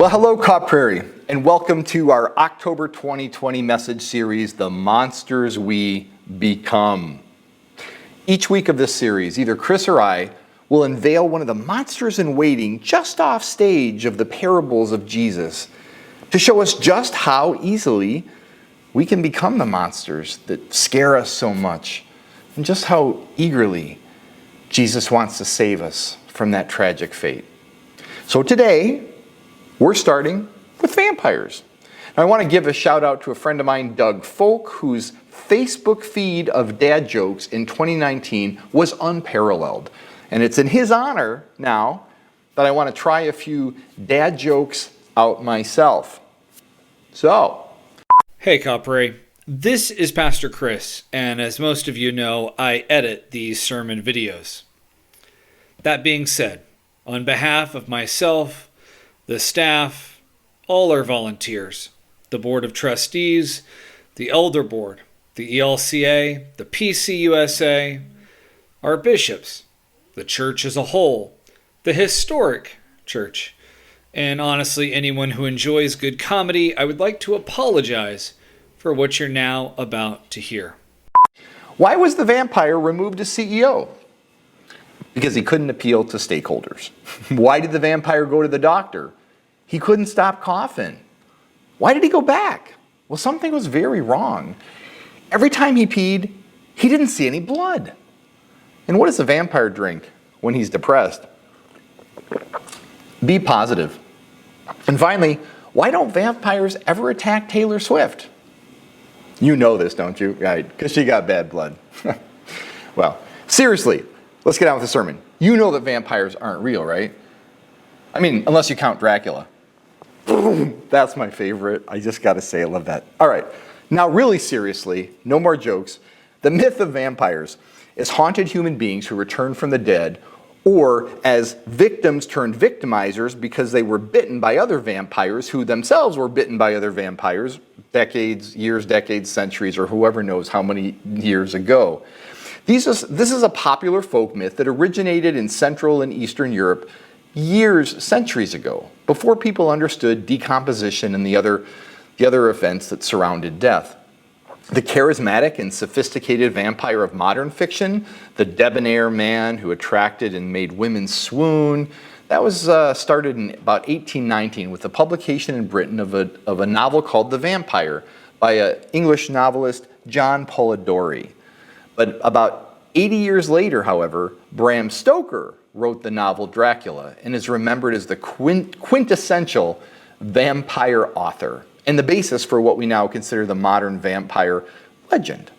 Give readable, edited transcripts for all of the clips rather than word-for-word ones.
Well, hello, Cop Prairie, and welcome to our October 2020 message series, The Monsters We Become. Each week of this series, either Chris or I will unveil one of the monsters in waiting just off stage of the parables of Jesus to show us just how easily we can become the monsters that scare us so much, and just how eagerly Jesus wants to save us from that tragic fate. So today, we're starting with vampires. Now, I want to give a shout out to a friend of mine, Doug Folk, whose Facebook feed of dad jokes in 2019 was unparalleled. And it's in his honor now that I want to try a few dad jokes out myself. So. Hey, Copray. This is Pastor Chris, and as most of you know, I edit these sermon videos. That being said, on behalf of myself, the staff, all our volunteers, the Board of Trustees, the Elder Board, the ELCA, the PCUSA, our bishops, the church as a whole, the historic church, and honestly anyone who enjoys good comedy, I would like to apologize for what you're now about to hear. Why was the vampire removed as CEO? Because he couldn't appeal to stakeholders. Why did the vampire go to the doctor? He couldn't stop coughing. Why did he go back? Well, something was very wrong. Every time he peed, he didn't see any blood. And what does a vampire drink when he's depressed? Be positive. And finally, why don't vampires ever attack Taylor Swift? You know this, don't you? Right, because she got bad blood. Well, seriously, let's get on with the sermon. You know that vampires aren't real, right? I mean, unless you count Dracula. That's my favorite. I just got to say, I love that. All right. Now, really seriously, no more jokes. The myth of vampires is haunted human beings who return from the dead, or as victims turned victimizers because they were bitten by other vampires who themselves were bitten by other vampires decades, centuries, or whoever knows how many years ago. This is a popular folk myth that originated in Central and Eastern Europe centuries ago, before people understood decomposition and the other events that surrounded death. The charismatic and sophisticated vampire of modern fiction, the debonair man who attracted and made women swoon, that was started in about 1819 with the publication in Britain of a novel called The Vampire by an English novelist, John Polidori. But about 80 years later, however, Bram Stoker wrote the novel Dracula and is remembered as the quintessential vampire author and the basis for what we now consider the modern vampire legend.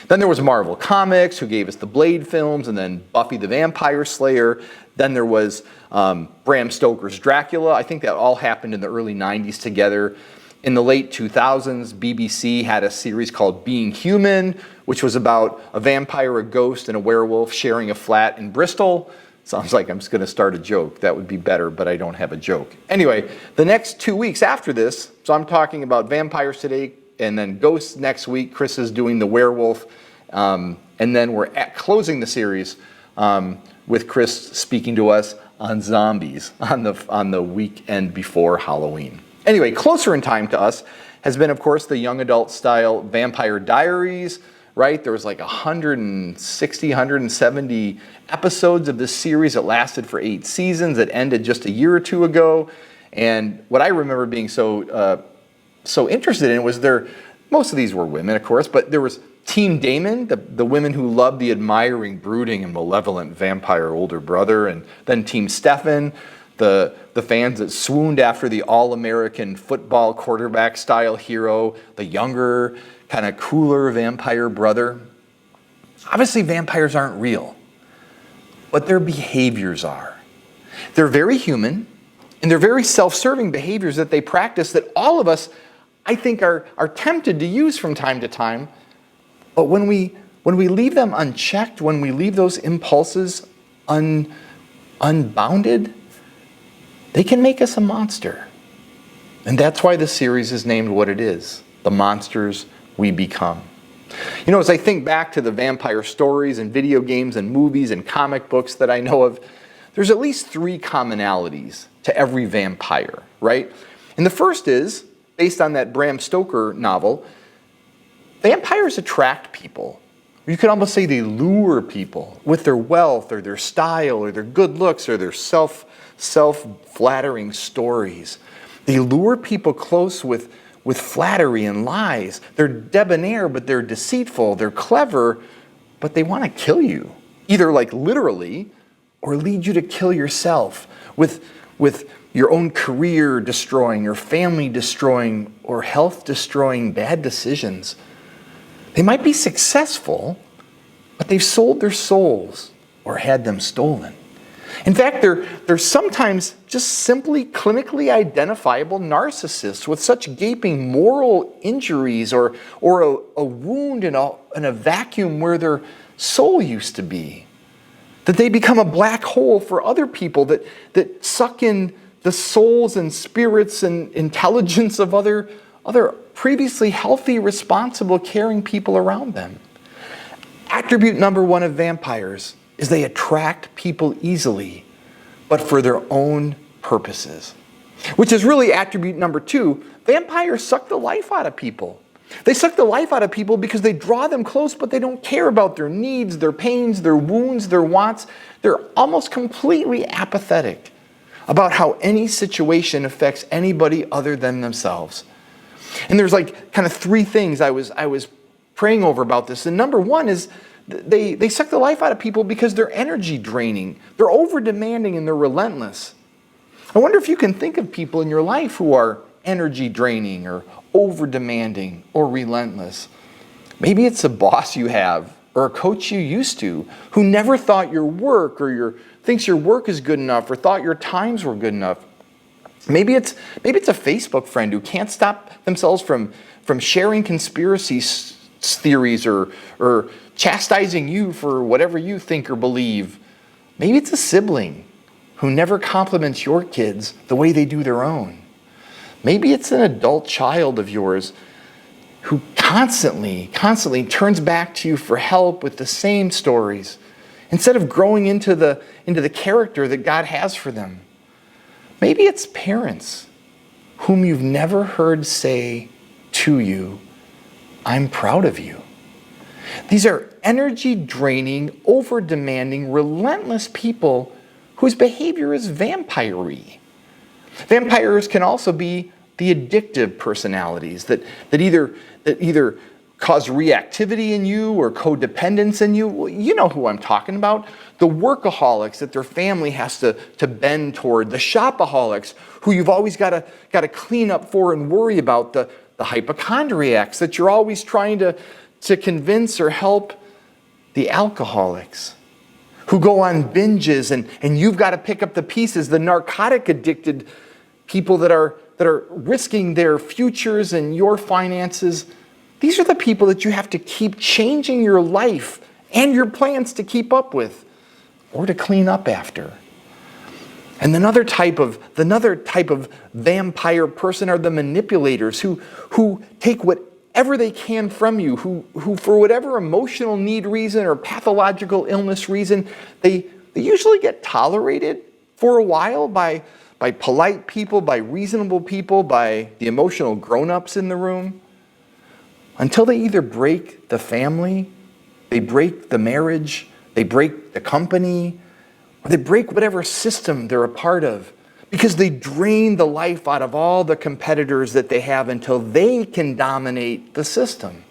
Then there was Marvel Comics, who gave us the Blade films, and then Buffy the Vampire Slayer. Then there was Bram Stoker's Dracula. I think that all happened in the early 90s together. In the late 2000s, BBC had a series called Being Human, which was about a vampire, a ghost, and a werewolf sharing a flat in Bristol. Sounds like I'm just going to start a joke. That would be better, but I don't have a joke. Anyway, the next 2 weeks after this, so I'm talking about vampires today, and then ghosts next week. Chris is doing the werewolf, and then we're closing the series with Chris speaking to us on zombies on the weekend before Halloween. Anyway, closer in time to us has been, of course, the young adult style Vampire Diaries, right? There was like 160, 170 episodes of this series that lasted for 8 seasons that ended just a year or two ago. And what I remember being so interested in was most of these were women, of course, but there was Team Damon, the women who loved the admiring, brooding, and malevolent vampire older brother, and then Team Stefan, the fans that swooned after the all-American football quarterback-style hero, the younger, kind of cooler vampire brother. Obviously, vampires aren't real, but their behaviors are. They're very human, and they're very self-serving behaviors that they practice that all of us, I think, are tempted to use from time to time. But when we leave them unchecked, when we leave those impulses unbounded, they can make us a monster. And that's why the series is named what it is, The Monsters We Become. You know, as I think back to the vampire stories and video games and movies and comic books that I know of, there's at least 3 commonalities to every vampire, right? And the first is, based on that Bram Stoker novel, vampires attract people. You could almost say they lure people with their wealth or their style or their good looks or their self-flattering stories. They lure people close with flattery and lies. They're debonair, but they're deceitful. They're clever, but they want to kill you, either like literally or lead you to kill yourself with your own career destroying, your family destroying, or health destroying bad decisions. They might be successful, but they've sold their souls or had them stolen. In fact, they're sometimes just simply clinically identifiable narcissists with such gaping moral injuries or a wound in a vacuum where their soul used to be, that they become a black hole for other people that suck in the souls and spirits and intelligence of other previously healthy, responsible, caring people around them. Attribute number one of vampires is they attract people easily, but for their own purposes. Which is really attribute number two. Vampires suck the life out of people. They suck the life out of people because they draw them close, but they don't care about their needs, their pains, their wounds, their wants. They're almost completely apathetic about how any situation affects anybody other than themselves. And there's like kind of three things I was praying over about this. And number one is they suck the life out of people because they're energy draining. They're over demanding and they're relentless. I wonder if you can think of people in your life who are energy draining or over demanding or relentless. Maybe it's a boss you have or a coach you used to who never thought your work or thinks your work is good enough or thought your times were good enough. Maybe it's a Facebook friend who can't stop themselves from sharing conspiracy theories or chastising you for whatever you think or believe. Maybe it's a sibling who never compliments your kids the way they do their own. Maybe it's an adult child of yours who constantly turns back to you for help with the same stories instead of growing into the character that God has for them. Maybe it's parents whom you've never heard say to you, "I'm proud of you." These are energy-draining, over-demanding, relentless people whose behavior is vampire-y. Vampires can also be the addictive personalities that either cause reactivity in you or codependence in you. Well, you know who I'm talking about. The workaholics that their family has to bend toward. The shopaholics who you've always got to clean up for and worry about. The hypochondriacs that you're always trying to convince or help. The alcoholics who go on binges and you've got to pick up the pieces. The narcotic addicted people that are risking their futures and your finances. These are the people that you have to keep changing your life and your plans to keep up with or to clean up after. And another type of vampire person are the manipulators who take whatever they can from you, who for whatever emotional need reason or pathological illness reason, they usually get tolerated for a while by polite people, by reasonable people, by the emotional grown-ups in the room, until they either break the family, they break the marriage, they break the company, or they break whatever system they're a part of, because they drain the life out of all the competitors that they have until they can dominate the system,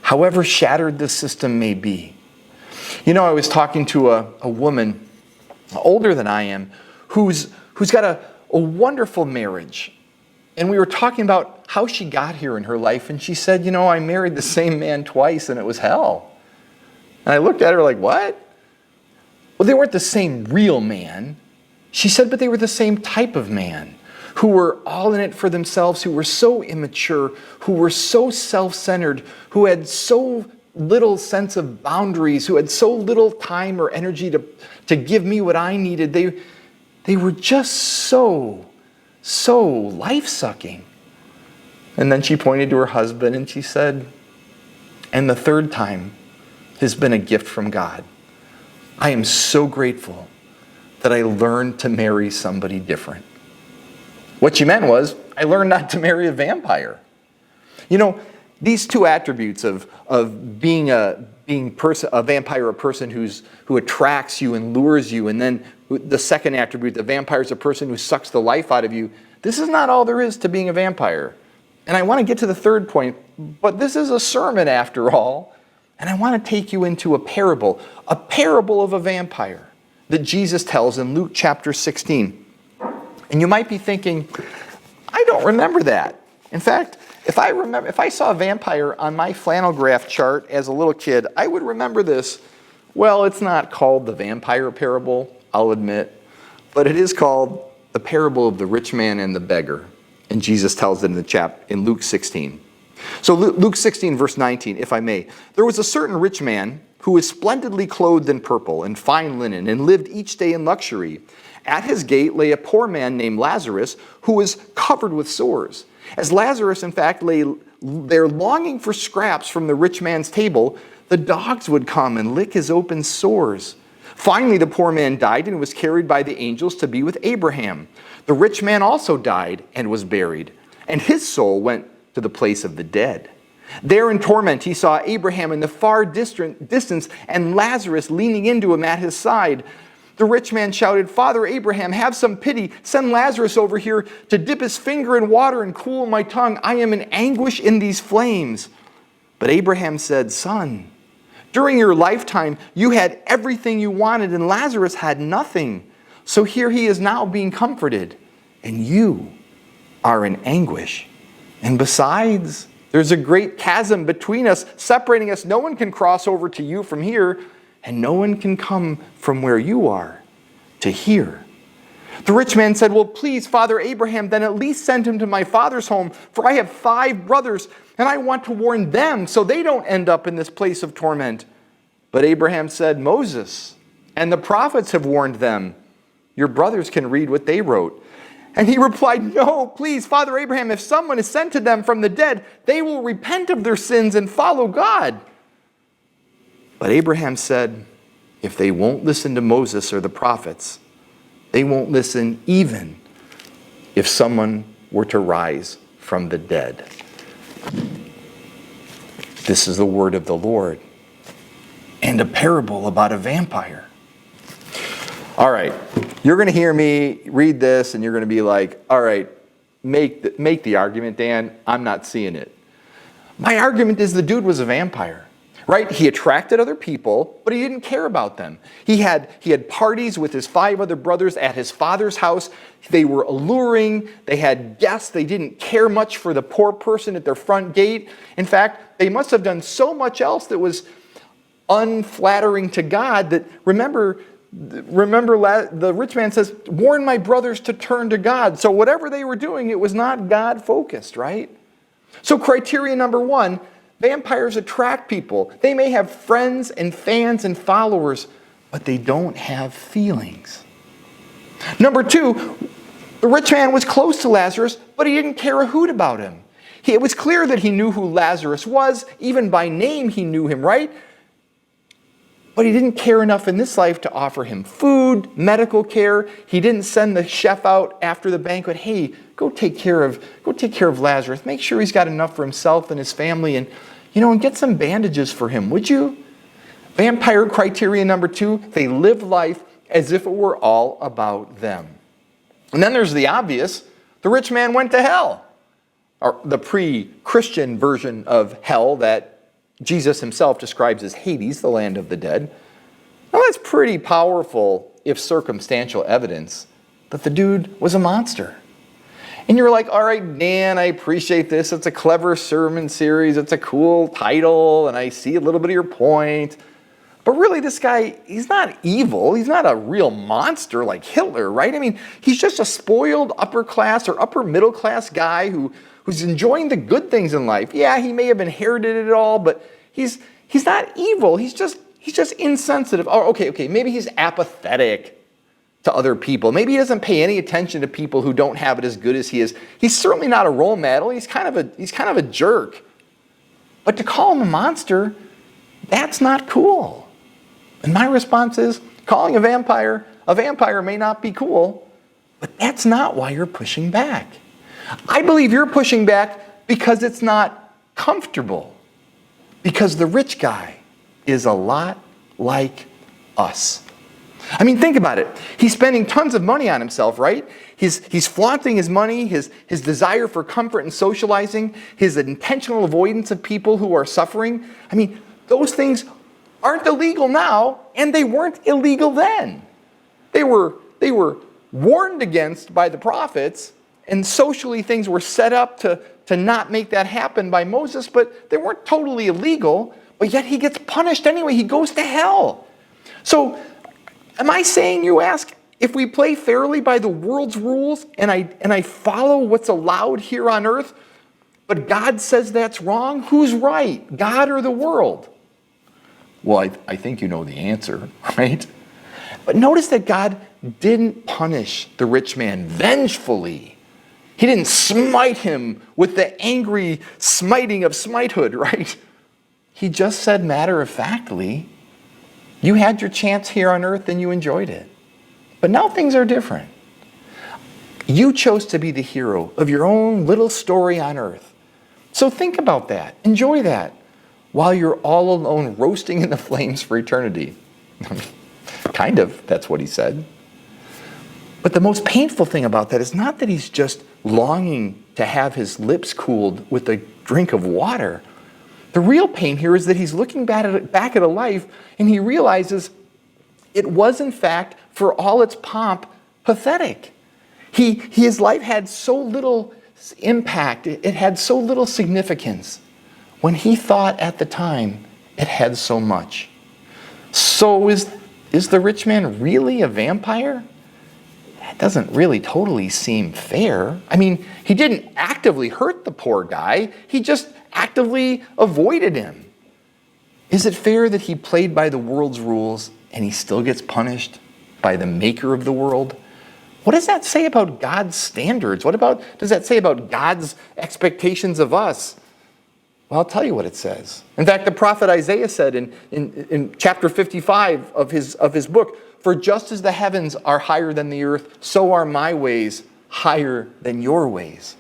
however shattered the system may be. You know, I was talking to a woman older than I am who's got a wonderful marriage. And we were talking about how she got here in her life. And she said, you know, I married the same man twice and it was hell. And I looked at her like, what? Well, they weren't the same real man. She said, but they were the same type of man who were all in it for themselves, who were so immature, who were so self-centered, who had so little sense of boundaries, who had so little time or energy to give me what I needed. They were just so life-sucking. And then she pointed to her husband and she said, and the third time has been a gift from God. I am so grateful that I learned to marry somebody different. What she meant was, I learned not to marry a vampire. You know, these two attributes of being a vampire, a person who attracts you and lures you, and then the second attribute, the vampire is a person who sucks the life out of you. This is not all there is to being a vampire. And I want to get to the third point, but this is a sermon after all, and I want to take you into a parable of a vampire that Jesus tells in Luke chapter 16. And you might be thinking, I don't remember that. In fact, if I saw a vampire on my flannel graph chart as a little kid, I would remember this. Well, it's not called the vampire parable, I'll admit, but it is called the parable of the rich man and the beggar. And Jesus tells it in Luke 16. So Luke 16, verse 19, if I may. There was a certain rich man who was splendidly clothed in purple and fine linen and lived each day in luxury. At his gate lay a poor man named Lazarus, who was covered with sores. As Lazarus, in fact, lay there longing for scraps from the rich man's table, the dogs would come and lick his open sores. Finally, the poor man died and was carried by the angels to be with Abraham. The rich man also died and was buried, and his soul went to the place of the dead. There in torment he saw Abraham in the far distance and Lazarus leaning into him at his side. The rich man shouted, "Father Abraham, have some pity. Send Lazarus over here to dip his finger in water and cool my tongue. I am in anguish in these flames." But Abraham said, "Son, during your lifetime you had everything you wanted and Lazarus had nothing. So here he is now being comforted, and you are in anguish. And besides, there's a great chasm between us, separating us. No one can cross over to you from here, and no one can come from where you are to here." The rich man said, "Well, please, Father Abraham, then at least send him to my father's home, for I have 5 brothers, and I want to warn them so they don't end up in this place of torment." But Abraham said, "Moses and the prophets have warned them. Your brothers can read what they wrote." And he replied, "No, please, Father Abraham, if someone is sent to them from the dead, they will repent of their sins and follow God." But Abraham said, "If they won't listen to Moses or the prophets, they won't listen even if someone were to rise from the dead." This is the word of the Lord, and a parable about a vampire. All right, you're going to hear me read this, and you're going to be like, all right, make the argument, Dan. I'm not seeing it. My argument is the dude was a vampire, right? He attracted other people, but he didn't care about them. He had parties with his 5 other brothers at his father's house. They were alluring. They had guests. They didn't care much for the poor person at their front gate. In fact, they must have done so much else that was unflattering to God that, remember, the rich man says, "Warn my brothers to turn to God." So whatever they were doing, it was not God-focused, right? So criteria number 1, vampires attract people. They may have friends and fans and followers, but they don't have feelings. Number 2, the rich man was close to Lazarus, but he didn't care a hoot about him. It was clear that he knew who Lazarus was. Even by name, he knew him, right? But he didn't care enough in this life to offer him food, medical care. He didn't send the chef out after the banquet, "Hey, go take care of Lazarus. Make sure he's got enough for himself and his family, and get some bandages for him, would you?" Vampire criteria number 2, they live life as if it were all about them. And then there's the obvious. The rich man went to hell, or the pre-Christian version of hell that Jesus himself describes as Hades, the land of the dead. Now that's pretty powerful, if circumstantial, evidence that the dude was a monster. And you're like, all right, Dan, I appreciate this. It's a clever sermon series. It's a cool title, and I see a little bit of your point. But really, this guy, he's not evil. He's not a real monster like Hitler, right? I mean, he's just a spoiled upper class or upper middle class guy who's enjoying the good things in life. Yeah, he may have inherited it all, but he's not evil. He's just insensitive. Oh, okay, maybe he's apathetic to other people. Maybe he doesn't pay any attention to people who don't have it as good as he is. He's certainly not a role model. He's kind of a jerk. But to call him a monster, that's not cool. And my response is, calling a vampire may not be cool, but that's not why you're pushing back. I believe you're pushing back because it's not comfortable. Because the rich guy is a lot like us. I mean, think about it. He's spending tons of money on himself, right? He's flaunting his money, his desire for comfort and socializing, his intentional avoidance of people who are suffering. I mean, those things aren't illegal now, and they weren't illegal then. They were warned against by the prophets, and socially things were set up to not make that happen by Moses, but they weren't totally illegal, but yet he gets punished anyway. He goes to hell. So, am I saying, you ask, if we play fairly by the world's rules and I follow what's allowed here on earth, but God says that's wrong, who's right, God or the world? Well, I think you know the answer, right? But notice that God didn't punish the rich man vengefully. He didn't smite him with the angry smiting of smitehood, right? He just said matter-of-factly, you had your chance here on earth and you enjoyed it. But now things are different. You chose to be the hero of your own little story on earth. So think about that. Enjoy that while you're all alone roasting in the flames for eternity. Kind of, that's what he said. But the most painful thing about that is not that he's just longing to have his lips cooled with a drink of water. The real pain here is that he's looking back at a life and he realizes it was, in fact, for all its pomp, pathetic. His life had so little impact, it had so little significance, when he thought at the time it had so much. So is the rich man really a vampire? That doesn't really totally seem fair. I mean, he didn't actively hurt the poor guy, he just actively avoided him. Is it fair that he played by the world's rules and he still gets punished by the maker of the world? What does that say about God's standards? What does that say about God's expectations of us? Well, I'll tell you what it says. In fact, the prophet Isaiah said in chapter 55 of his book, "For just as the heavens are higher than the earth, so are my ways higher than your ways."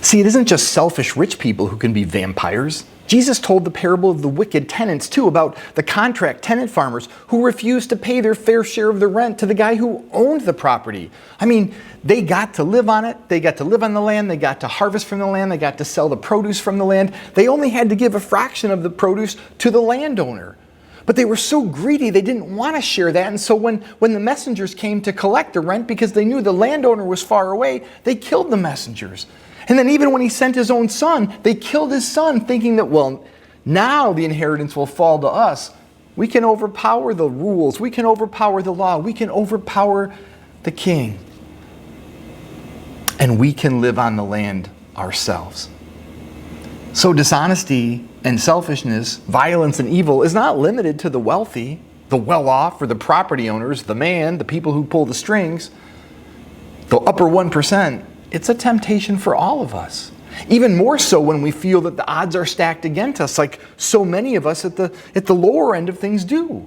See, it isn't just selfish rich people who can be vampires. Jesus told the parable of the wicked tenants, too, about the contract tenant farmers who refused to pay their fair share of the rent to the guy who owned the property. I mean, they got to live on it, they got to live on the land, they got to harvest from the land, they got to sell the produce from the land. They only had to give a fraction of the produce to the landowner. But they were so greedy, they didn't want to share that. And so when the messengers came to collect the rent, because they knew the landowner was far away, they killed the messengers. And then even when he sent his own son, they killed his son, thinking that, well, now the inheritance will fall to us. We can overpower the rules. We can overpower the law. We can overpower the king. And we can live on the land ourselves. So dishonesty and selfishness, violence and evil is not limited to the wealthy, the well-off, or the property owners, the man, the people who pull the strings, the upper 1%. It's a temptation for all of us. Even more so when we feel that the odds are stacked against us, like so many of us at the lower end of things do.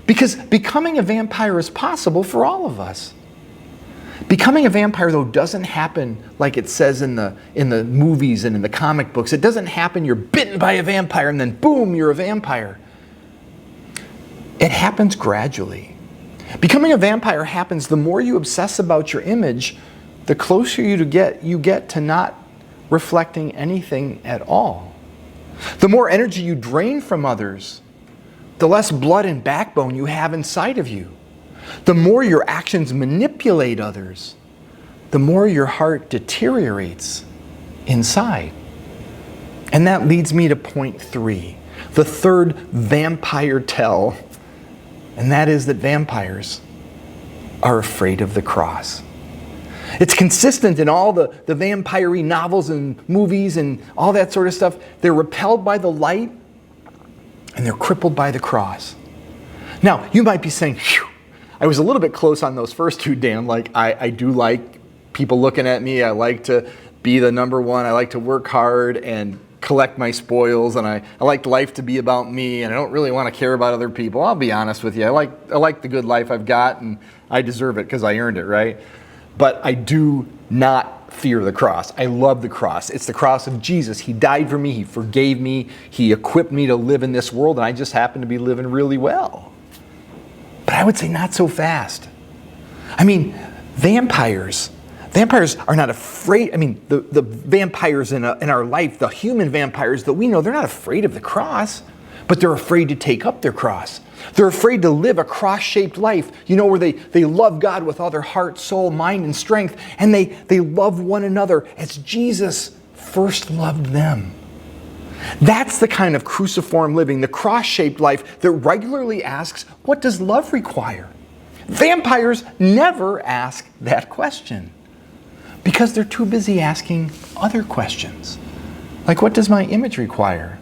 Because becoming a vampire is possible for all of us. Becoming a vampire, though, doesn't happen like it says in the movies and in the comic books. It doesn't happen, you're bitten by a vampire and then boom, you're a vampire. It happens gradually. Becoming a vampire happens the more you obsess about your image, the closer you get to not reflecting anything at all. The more energy you drain from others, the less blood and backbone you have inside of you. The more your actions manipulate others, the more your heart deteriorates inside. And that leads me to point 3, the third vampire tell, and that is that vampires are afraid of the cross. It's consistent in all the vampire-y novels and movies and all that sort of stuff. They're repelled by the light and they're crippled by the cross. Now, you might be saying, phew, I was a little bit close on those first two, Dan. Like, I do like people looking at me. I like to be the number one. I like to work hard and collect my spoils, and I like life to be about me, and I don't really want to care about other people. I'll be honest with you. I like the good life I've got, and I deserve it because I earned it, right? But I do not fear the cross. I love the cross. It's the cross of Jesus. He died for me. He forgave me. He equipped me to live in this world, and I just happen to be living really well. But I would say not so fast. I mean, vampires are not afraid. I mean, the vampires in our life, the human vampires that we know, they're not afraid of the cross, but they're afraid to take up their cross. They're afraid to live a cross-shaped life, where they love God with all their heart, soul, mind, and strength, and they love one another as Jesus first loved them. That's the kind of cruciform living, the cross-shaped life that regularly asks, what does love require? Vampires never ask that question because they're too busy asking other questions. Like, what does my image require?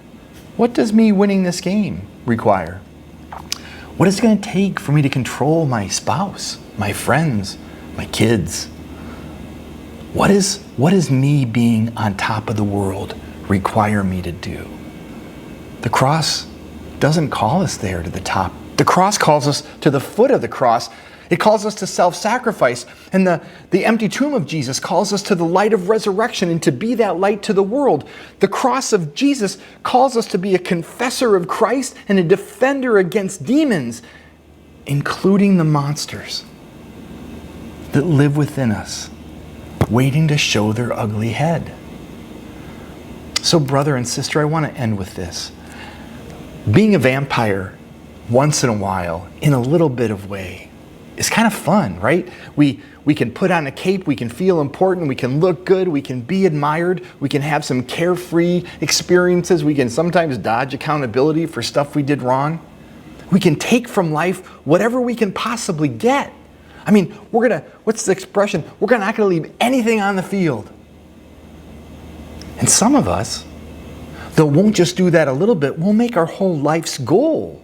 What does me winning this game require? What is it going to take for me to control my spouse, my friends, my kids? What is me being on top of the world require me to do? The cross doesn't call us there to the top. The cross calls us to the foot of the cross. It calls us to self-sacrifice. And the empty tomb of Jesus calls us to the light of resurrection and to be that light to the world. The cross of Jesus calls us to be a confessor of Christ and a defender against demons, including the monsters that live within us, waiting to show their ugly head. So, brother and sister, I want to end with this. Being a vampire once in a while, in a little bit of way, is kind of fun, right? We can put on a cape, we can feel important, we can look good, we can be admired, we can have some carefree experiences, we can sometimes dodge accountability for stuff we did wrong. We can take from life whatever we can possibly get. I mean, what's the expression? We're not going to leave anything on the field. And some of us, that won't just do that a little bit, we'll make our whole life's goal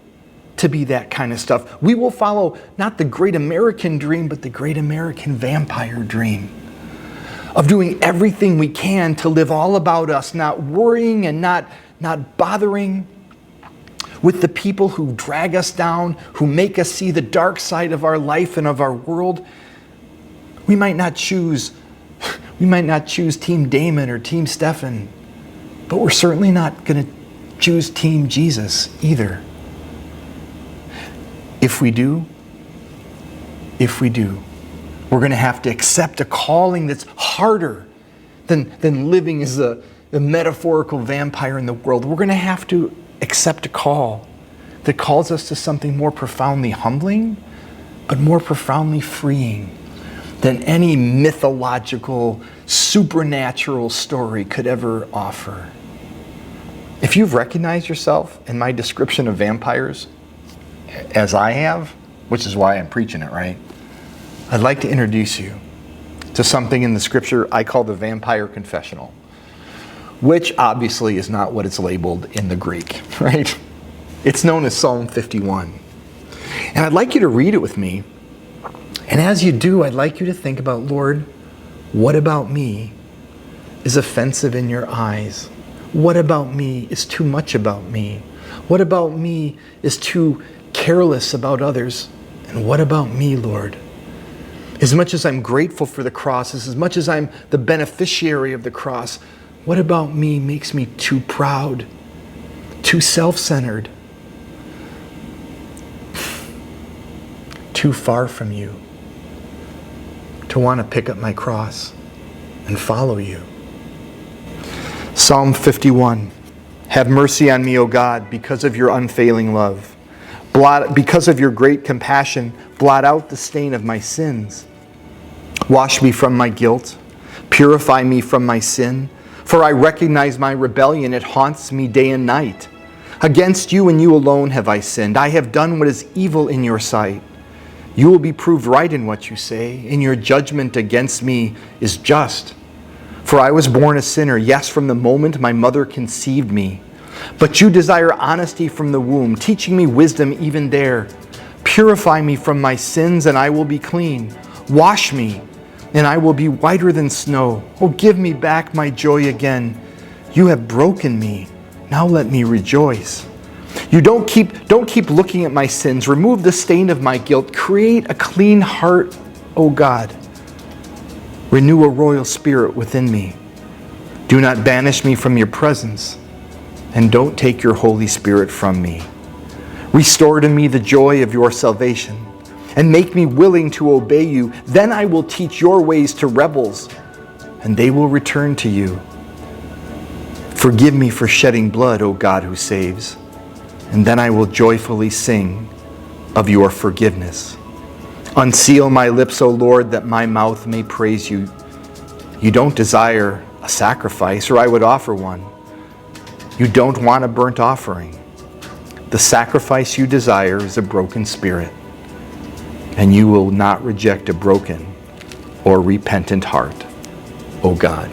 to be that kind of stuff. We will follow not the great American dream, but the great American vampire dream of doing everything we can to live all about us, not worrying and not bothering with the people who drag us down, who make us see the dark side of our life and of our world. We might not choose Team Damon or Team Stefan, but we're certainly not going to choose Team Jesus either. If we do, we're going to have to accept a calling that's harder than living as a metaphorical vampire in the world. We're going to have to accept a call that calls us to something more profoundly humbling, but more profoundly freeing than any mythological, supernatural story could ever offer. If you've recognized yourself in my description of vampires, as I have, which is why I'm preaching it, right? I'd like to introduce you to something in the scripture I call the vampire confessional, which obviously is not what it's labeled in the Greek, right? It's known as Psalm 51. And I'd like you to read it with me. And as you do, I'd like you to think about, Lord, what about me is offensive in your eyes? What about me is too much about me? What about me is too careless about others? And what about me, Lord? As much as I'm grateful for the cross, as much as I'm the beneficiary of the cross, what about me makes me too proud, too self-centered, too far from you to want to pick up my cross and follow you? Psalm 51. Have mercy on me, O God, because of your unfailing love. Because of your great compassion, blot out the stain of my sins. Wash me from my guilt. Purify me from my sin. For I recognize my rebellion. It haunts me day and night. Against you and you alone have I sinned. I have done what is evil in your sight. You will be proved right in what you say, and your judgment against me is just. For I was born a sinner, yes, from the moment my mother conceived me. But you desire honesty from the womb, teaching me wisdom even there. Purify me from my sins, and I will be clean. Wash me, and I will be whiter than snow. Oh, give me back my joy again. You have broken me. Now let me rejoice. You don't keep looking at my sins. Remove the stain of my guilt. Create a clean heart, O God. Renew a royal spirit within me. Do not banish me from your presence, and don't take your Holy Spirit from me. Restore to me the joy of your salvation, and make me willing to obey you. Then I will teach your ways to rebels, and they will return to you. Forgive me for shedding blood, O God who saves, and then I will joyfully sing of your forgiveness. Unseal my lips, O Lord, that my mouth may praise you. You don't desire a sacrifice, or I would offer one. You don't want a burnt offering. The sacrifice you desire is a broken spirit, and you will not reject a broken or repentant heart, O God.